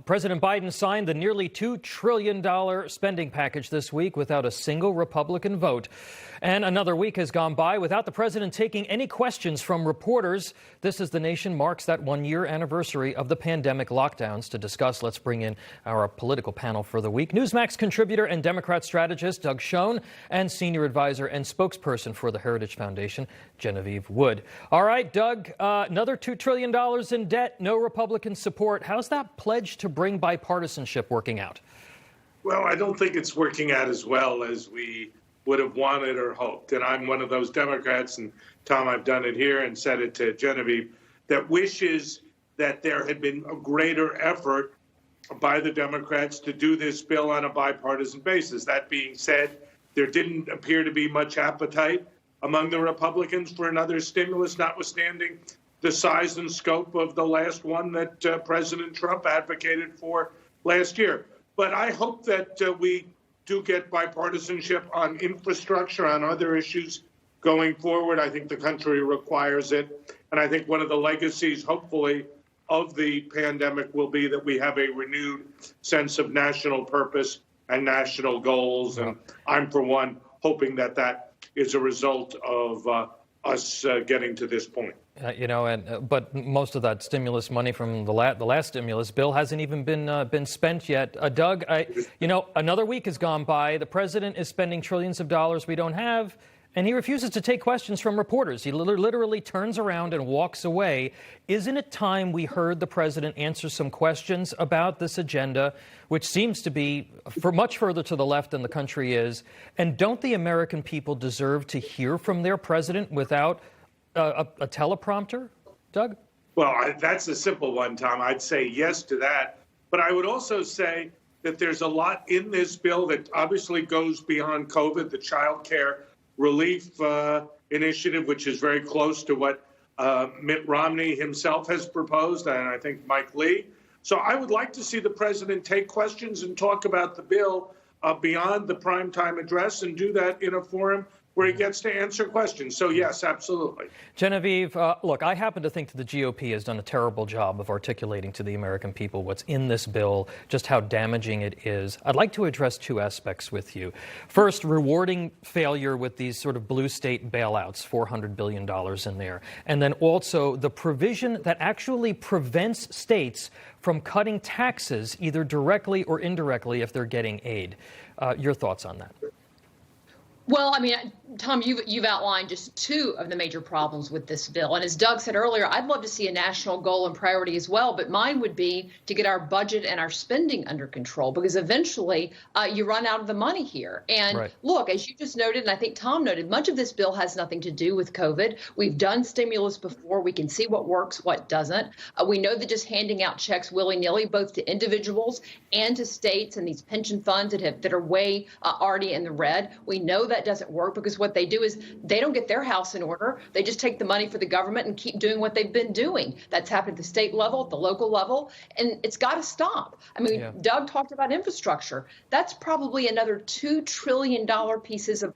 President Biden signed the nearly $2 trillion spending package this week without a single Republican vote. And another week has gone by without the president taking any questions from reporters. This as the nation marks that one-year anniversary of the pandemic lockdowns. To discuss, let's bring in our political panel for the week. Newsmax contributor and Democrat strategist Doug Schoen and senior advisor and spokesperson for the Heritage Foundation, Genevieve Wood. All right, Doug, another $2 trillion in debt, no Republican support. How's that pledge to bring bipartisanship working out? Well, I don't think it's working out as well as we would have wanted or hoped. And I'm one of those Democrats, and Tom, I've done it here and said it to Genevieve, that wishes that there had been a greater effort by the Democrats to do this bill on a bipartisan basis. That being said, there didn't appear to be much appetite among the Republicans for another stimulus, notwithstanding the size and scope of the last one that President Trump advocated for last year. But I hope that we do get bipartisanship on infrastructure, on other issues going forward. I think the country requires it. And I think one of the legacies, hopefully, of the pandemic will be that we have a renewed sense of national purpose and national goals. And I'm, for one, hoping that that is a result of us getting to this point. But most of that stimulus money from the last stimulus bill hasn't even been spent yet. Doug, another week has gone by. The president is spending trillions of dollars we don't have, and he refuses to take questions from reporters. He literally turns around and walks away. Isn't it time we heard the president answer some questions about this agenda, which seems to be much further to the left than the country is? And don't the American people deserve to hear from their president without a teleprompter, Doug? Well, that's a simple one, Tom. I'd say yes to that. But I would also say that there's a lot in this bill that obviously goes beyond COVID, the child care relief initiative, which is very close to what Mitt Romney himself has proposed, and I think Mike Lee. So I would like to see the president take questions and talk about the bill beyond the primetime address and do that in a forum where he gets to answer questions. So, yes, absolutely. Genevieve, look, I happen to think that the GOP has done a terrible job of articulating to the American people what's in this bill, just how damaging it is. I'd like to address two aspects with you. First, rewarding failure with these sort of blue state bailouts, $400 billion in there. And then also the provision that actually prevents states from cutting taxes either directly or indirectly if they're getting aid. Your thoughts on that? Well, I mean, Tom, you've outlined just two of the major problems with this bill. And as Doug said earlier, I'd love to see a national goal and priority as well. But mine would be to get our budget and our spending under control, because eventually you run out of the money here. And Look, as you just noted, and I think Tom noted, much of this bill has nothing to do with COVID. We've done stimulus before. We can see what works, what doesn't. We know that just handing out checks willy-nilly, both to individuals and to states and these pension funds that are way already in the red, we know that doesn't work, because what they do is they don't get their house in order. They just take the money for the government and keep doing what they've been doing. That's happened at the state level, at the local level, and it's got to stop. I mean, Doug talked about infrastructure. That's probably another $2 trillion piece of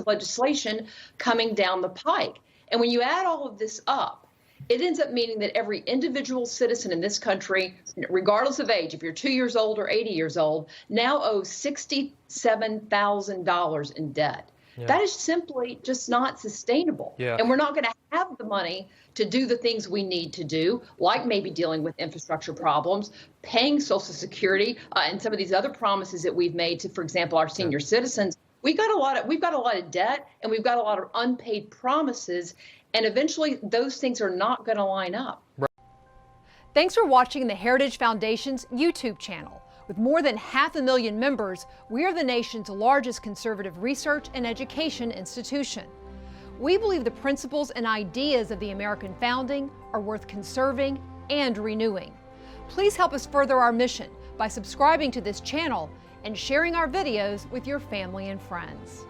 legislation coming down the pike. And when you add all of this up, it ends up meaning that every individual citizen in this country, regardless of age, if you're 2 years old or 80 years old, now owes $67,000 in debt. That is simply just not sustainable. And we're not going to have the money to do the things we need to do, like maybe dealing with infrastructure problems, paying Social Security, and some of these other promises that we've made to, for example, our senior citizens. We've got a lot of debt, and we've got a lot of unpaid promises, and eventually those things are not going to line up. Thanks for watching the Heritage Foundation's YouTube channel. With more than 500,000 members, we are the nation's largest conservative research and education institution. We believe the principles and ideas of the American founding are worth conserving and renewing. Please help us further our mission by subscribing to this channel and sharing our videos with your family and friends.